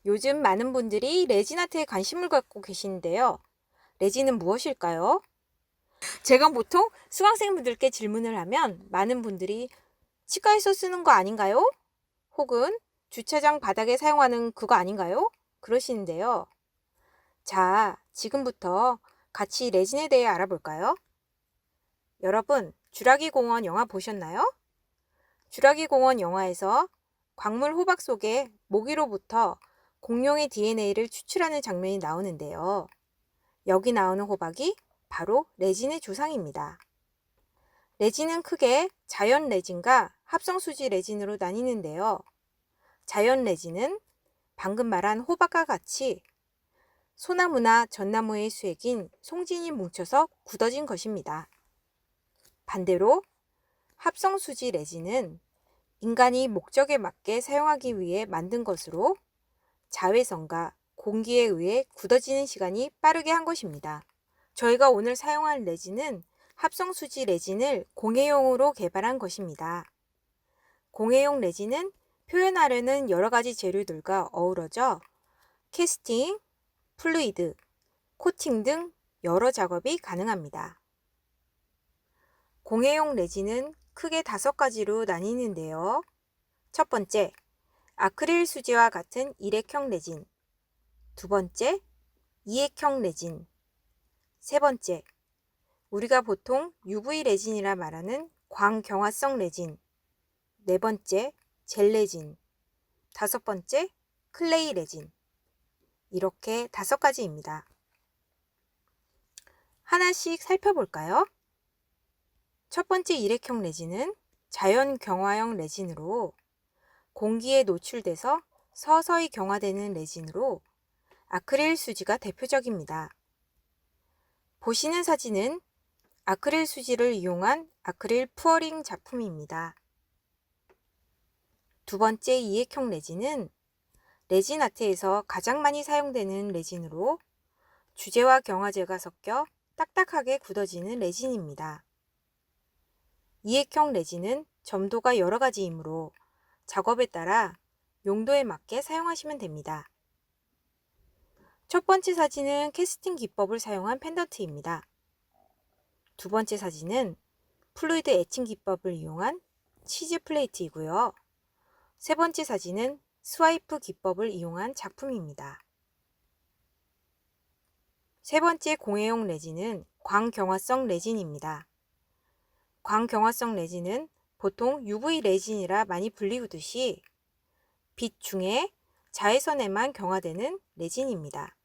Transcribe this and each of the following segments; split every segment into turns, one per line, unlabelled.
요즘 많은 분들이 레진 아트에 관심을 갖고 계시는데요. 레진은 무엇일까요? 제가 보통 수강생분들께 질문을 하면 많은 분들이 치과에서 쓰는 거 아닌가요? 혹은 주차장 바닥에 사용하는 그거 아닌가요? 그러시는데요. 자, 지금부터 같이 레진에 대해 알아볼까요? 여러분, 주라기 공원 영화 보셨나요? 주라기 공원 영화에서 광물 호박 속에 모기로부터 공룡의 DNA를 추출하는 장면이 나오는데요. 여기 나오는 호박이 바로 레진의 조상입니다. 레진은 크게 자연 레진과 합성수지 레진으로 나뉘는데요. 자연 레진은 방금 말한 호박과 같이 소나무나 전나무의 수액인 송진이 뭉쳐서 굳어진 것입니다. 반대로 합성수지 레진은 인간이 목적에 맞게 사용하기 위해 만든 것으로 자외선과 공기에 의해 굳어지는 시간이 빠르게 한 것입니다. 저희가 오늘 사용할 레진은 합성수지 레진을 공예용으로 개발한 것입니다. 공예용 레진은 표현하려는 여러 가지 재료들과 어우러져 캐스팅, 플루이드, 코팅 등 여러 작업이 가능합니다. 공예용 레진은 크게 5가지로 나뉘는데요. 첫 번째, 아크릴 수지와 같은 일회형 레진. 두 번째, 이액형 레진. 세 번째, 우리가 보통 UV 레진이라 말하는 광경화성 레진. 네 번째, 젤 레진. 다섯 번째, 클레이 레진. 이렇게 5가지입니다. 하나씩 살펴볼까요? 첫 번째 일회형 레진은 자연 경화형 레진으로 공기에 노출돼서 서서히 경화되는 레진으로 아크릴 수지가 대표적입니다. 보시는 사진은 아크릴 수지를 이용한 아크릴 푸어링 작품입니다. 두 번째 이액형 레진은 레진 아트에서 가장 많이 사용되는 레진으로 주재와 경화제가 섞여 딱딱하게 굳어지는 레진입니다. 이액형 레진은 점도가 여러 가지이므로 작업에 따라 용도에 맞게 사용하시면 됩니다. 첫 번째 사진은 캐스팅 기법을 사용한 펜던트입니다. 두 번째 사진은 플루이드 에칭 기법을 이용한 치즈 플레이트이고요. 세 번째 사진은 스와이프 기법을 이용한 작품입니다. 세 번째 공예용 레진은 광경화성 레진입니다. 광경화성 레진은 보통 UV 레진이라 많이 불리우듯이 빛 중에 자외선에만 경화되는 레진입니다.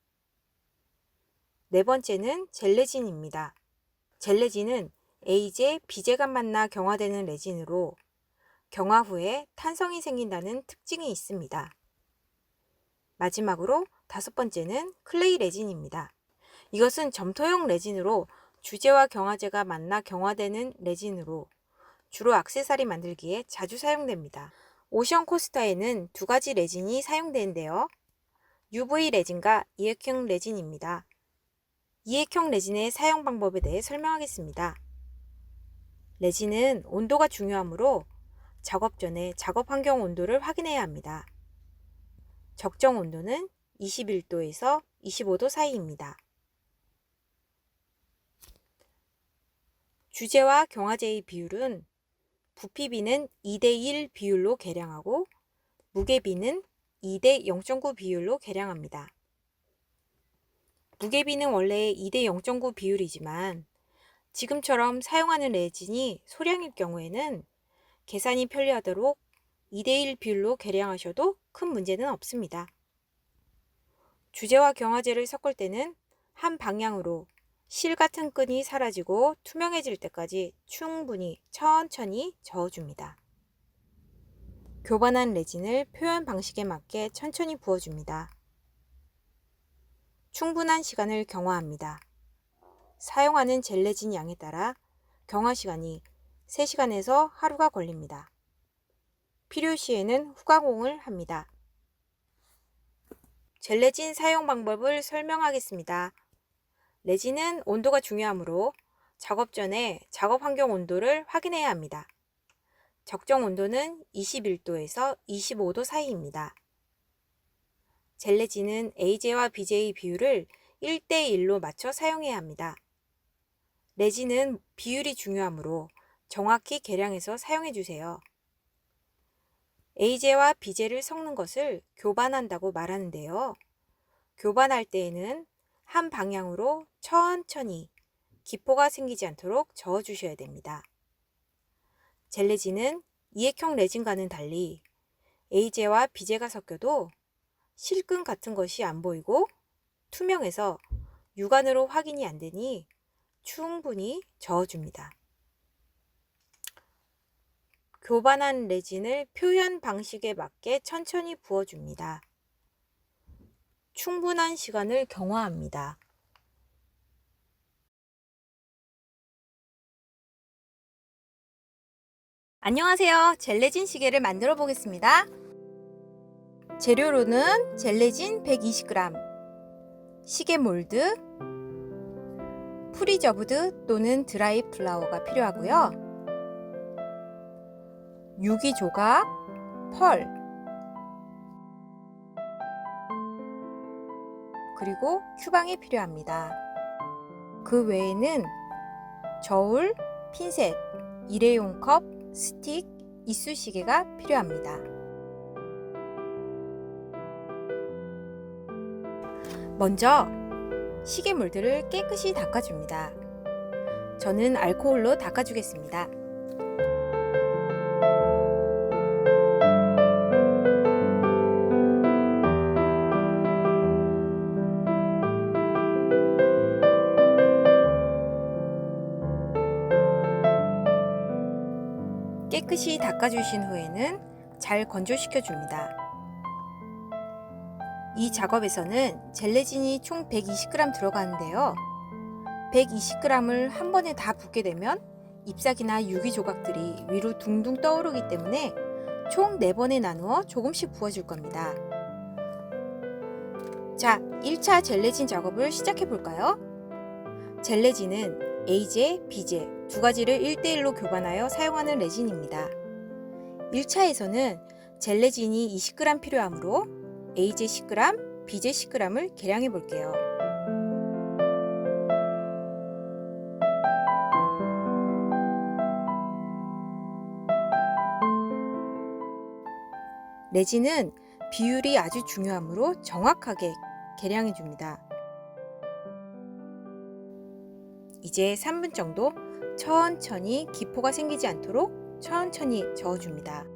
네 번째는 젤레진입니다. 젤레진은 A제, B제가 만나 경화되는 레진으로 경화 후에 탄성이 생긴다는 특징이 있습니다. 마지막으로 5번째는 클레이 레진입니다. 이것은 점토형 레진으로 주재와 경화제가 만나 경화되는 레진으로 주로 액세서리 만들기에 자주 사용됩니다. 오션 코스터에는 2가지 레진이 사용되는데요. UV 레진과 이액형 레진입니다. 이액형 레진의 사용 방법에 대해 설명하겠습니다. 레진은 온도가 중요하므로 작업 전에 작업 환경 온도를 확인해야 합니다. 적정 온도는 21도에서 25도 사이입니다. 주재와 경화제의 비율은 부피비는 2대1 비율로 계량하고 무게비는 2대0.9 비율로 계량합니다. 무게비는 원래 2대0.9 비율이지만 지금처럼 사용하는 레진이 소량일 경우에는 계산이 편리하도록 2대1 비율로 계량하셔도 큰 문제는 없습니다. 주재와 경화제를 섞을 때는 한 방향으로 실 같은 끈이 사라지고 투명해질 때까지 충분히 천천히 저어줍니다. 교반한 레진을 표현 방식에 맞게 천천히 부어줍니다. 충분한 시간을 경화합니다. 사용하는 젤 레진 양에 따라 경화 시간이 3시간에서 하루가 걸립니다. 필요시에는 후가공을 합니다. 젤 레진 사용 방법을 설명하겠습니다. 레진은 온도가 중요하므로 작업 전에 작업 환경 온도를 확인해야 합니다. 적정 온도는 21도에서 25도 사이입니다. 젤레진은 AJ와 BJ 비율을 1대1로 맞춰 사용해야 합니다. 레진은 비율이 중요하므로 정확히 계량해서 사용해 주세요. AJ와 BJ를 섞는 것을 교반한다고 말하는데요. 교반할 때에는 한 방향으로 천천히 기포가 생기지 않도록 저어 주셔야 됩니다. 젤레진은 이액형 레진과는 달리 AJ와 BJ가 섞여도 실금 같은 것이 안 보이고 투명해서 육안으로 확인이 안 되니 충분히 저어줍니다. 교반한 레진을 표현 방식에 맞게 천천히 부어줍니다. 충분한 시간을 경과합니다. 안녕하세요. 젤레진 시계를 만들어 보겠습니다. 재료로는 젤레진 120g, 시계 몰드, 프리저브드 또는 드라이 플라워가 필요하고요. 유기 조각, 펄, 그리고 큐방이 필요합니다. 그 외에는 저울, 핀셋, 일회용 컵, 스틱, 이쑤시개가 필요합니다. 먼저 시계 몰드를 깨끗이 닦아줍니다. 저는 알코올로 닦아주겠습니다. 깨끗이 닦아주신 후에는 잘 건조시켜 줍니다. 이 작업에서는 젤레진이 총 120g 들어가는데요. 120g을 한 번에 다 붓게 되면 잎사귀나 유기 조각들이 위로 둥둥 떠오르기 때문에 총 4번에 나누어 조금씩 부어줄 겁니다. 자, 1차 젤레진 작업을 시작해 볼까요? 젤레진은 AJ, BJ 두 가지를 1대1로 교반하여 사용하는 레진입니다. 1차에서는 젤레진이 20g 필요하므로 AJ 10g, BJ 10g을 계량해 볼게요. 레진은 비율이 아주 중요하므로 정확하게 계량해 줍니다. 이제 3분 정도 천천히 기포가 생기지 않도록 천천히 저어줍니다.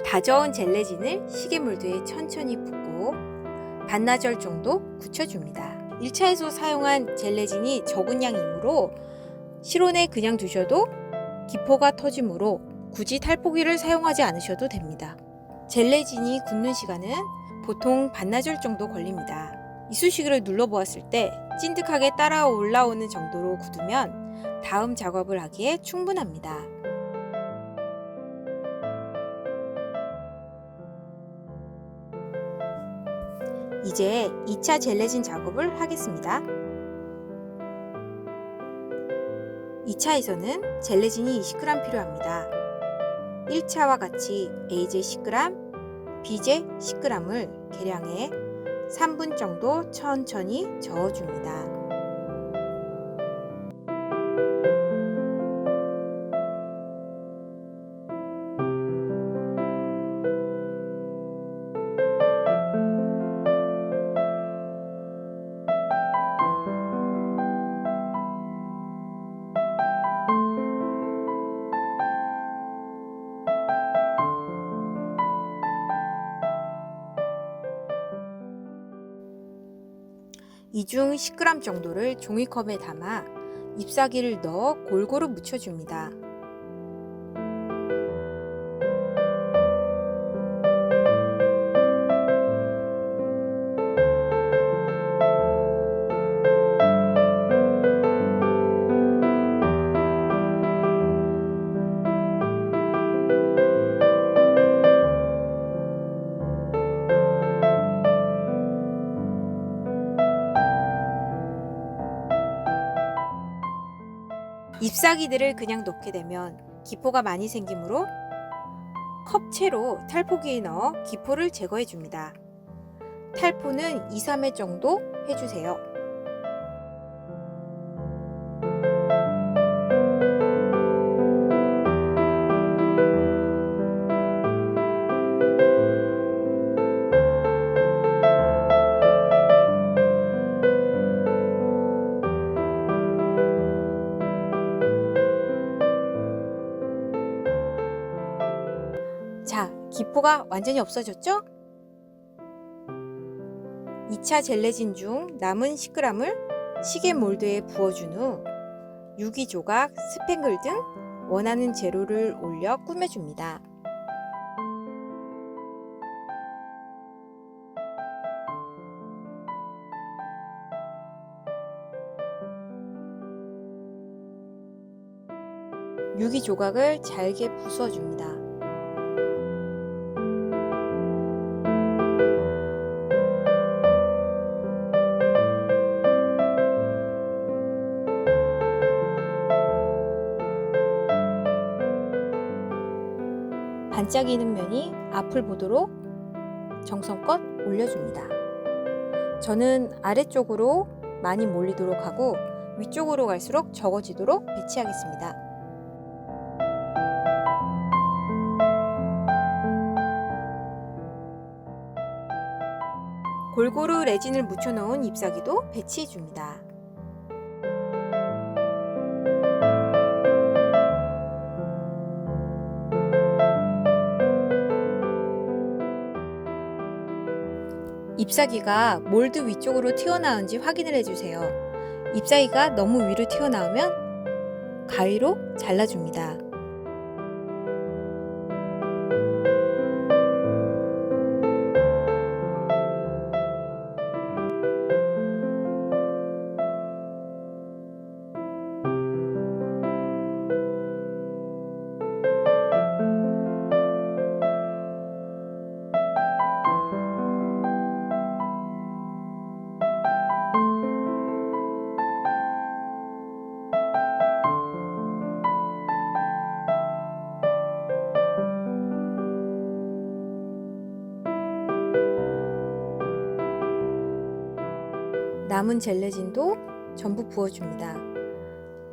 다 저은 젤레진을 시계 몰드에 천천히 붓고 반나절 정도 굳혀줍니다. 1차에서 사용한 젤레진이 적은 양이므로 실온에 그냥 두셔도 기포가 터지므로 굳이 탈포기를 사용하지 않으셔도 됩니다. 젤레진이 굳는 시간은 보통 반나절 정도 걸립니다. 이쑤시개를 눌러보았을 때 찐득하게 따라 올라오는 정도로 굳으면 다음 작업을 하기에 충분합니다. 이제 2차 젤레진 작업을 하겠습니다. 2차에서는 젤레진이 20g 필요합니다. 1차와 같이 AJ 10g, BJ 10g을 계량해 3분 정도 천천히 저어줍니다. 이중 10g 정도를 종이컵에 담아 잎사귀를 넣어 골고루 묻혀줍니다. 잎사귀들을 그냥 놓게 되면 기포가 많이 생기므로 컵채로 탈포기에 넣어 기포를 제거해 줍니다. 탈포는 2-3회 정도 해주세요. 자, 기포가 완전히 없어졌죠? 2차 젤레진 중 남은 10g을 시계 몰드에 부어준 후 유기조각, 스팽글 등 원하는 재료를 올려 꾸며줍니다. 유기조각을 잘게 부숴줍니다. 반짝이는 면이 앞을 보도록 정성껏 올려줍니다. 저는 아래쪽으로 많이 몰리도록 하고 위쪽으로 갈수록 적어지도록 배치하겠습니다. 골고루 레진을 묻혀놓은 잎사귀도 배치해줍니다. 잎사귀가 몰드 위쪽으로 튀어나온지 확인을 해주세요. 잎사귀가 너무 위로 튀어나오면 가위로 잘라줍니다. 남은 젤레진도 전부 부어줍니다.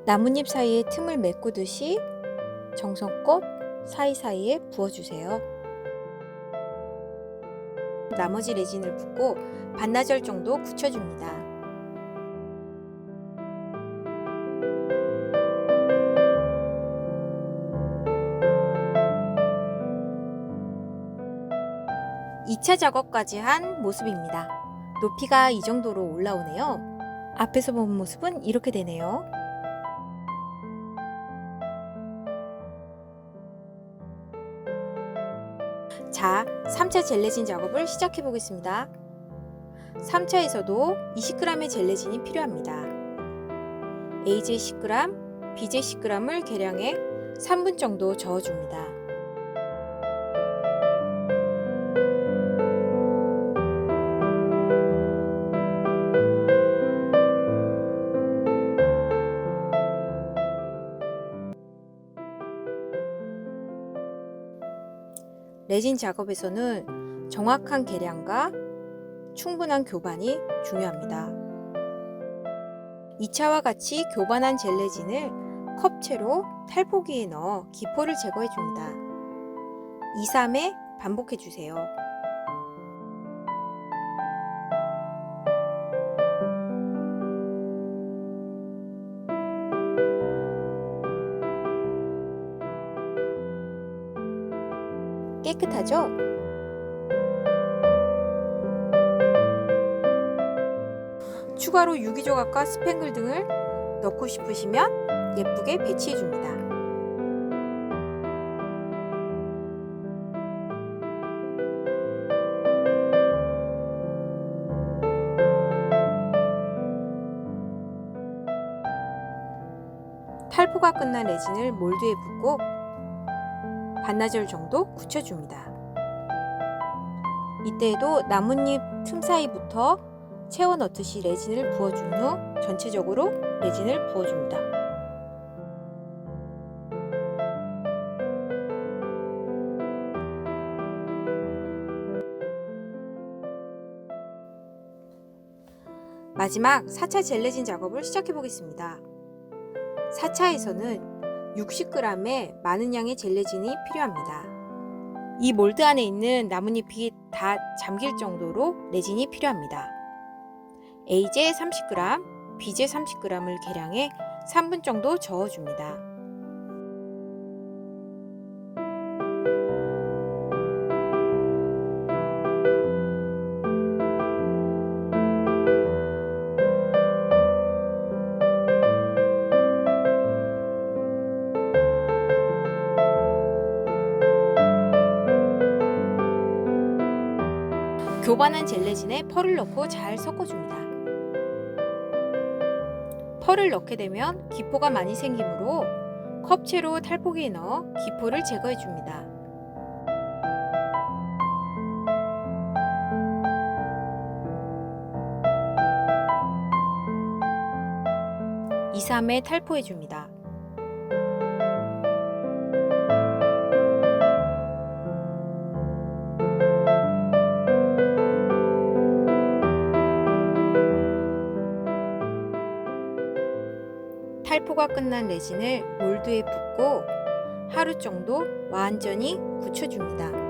나뭇잎 사이에 틈을 메꾸듯이 정성껏 사이사이에 부어주세요. 나머지 레진을 붓고 반나절 정도 굳혀줍니다. (2차) 작업까지 한 모습입니다. 높이가 이 정도로 올라오네요. 앞에서 본 모습은 이렇게 되네요. 자, 3차 젤레진 작업을 시작해 보겠습니다. 3차에서도 20g의 젤레진이 필요합니다. AJ 10g, BJ 10g을 계량해 3분 정도 저어줍니다. 레진 작업에서는 정확한 계량과 충분한 교반이 중요합니다. 2차와 같이 교반한 젤레진을 컵채로 탈포기에 넣어 기포를 제거해 줍니다. 2-3회 반복해 주세요. 깨끗하죠? 추가로 유기조각과 스팽글 등을 넣고 싶으시면 예쁘게 배치해 줍니다. 탈포가 끝난 레진을 몰드에 붓고 반나절 정도 굳혀줍니다. 이때에도 나뭇잎 틈 사이부터 채워 넣듯이 레진을 부어준 후 전체적으로 레진을 부어줍니다. 마지막 4차 젤레진 작업을 시작해 보겠습니다. 4차에서는 60g의 많은 양의 젤레진이 필요합니다. 이 몰드 안에 있는 나뭇잎이 다 잠길 정도로 레진이 필요합니다. A제 30g, B제 30g을 계량해 3분 정도 저어줍니다. 교반한 젤레진에 펄을 넣고 잘 섞어줍니다. 펄을 넣게 되면 기포가 많이 생기므로 컵채로 탈포기에 넣어 기포를 제거해줍니다. 2~3회 탈포해줍니다. 탈포가 끝난 레진을 몰드에 붓고 하루 정도 완전히 굳혀줍니다.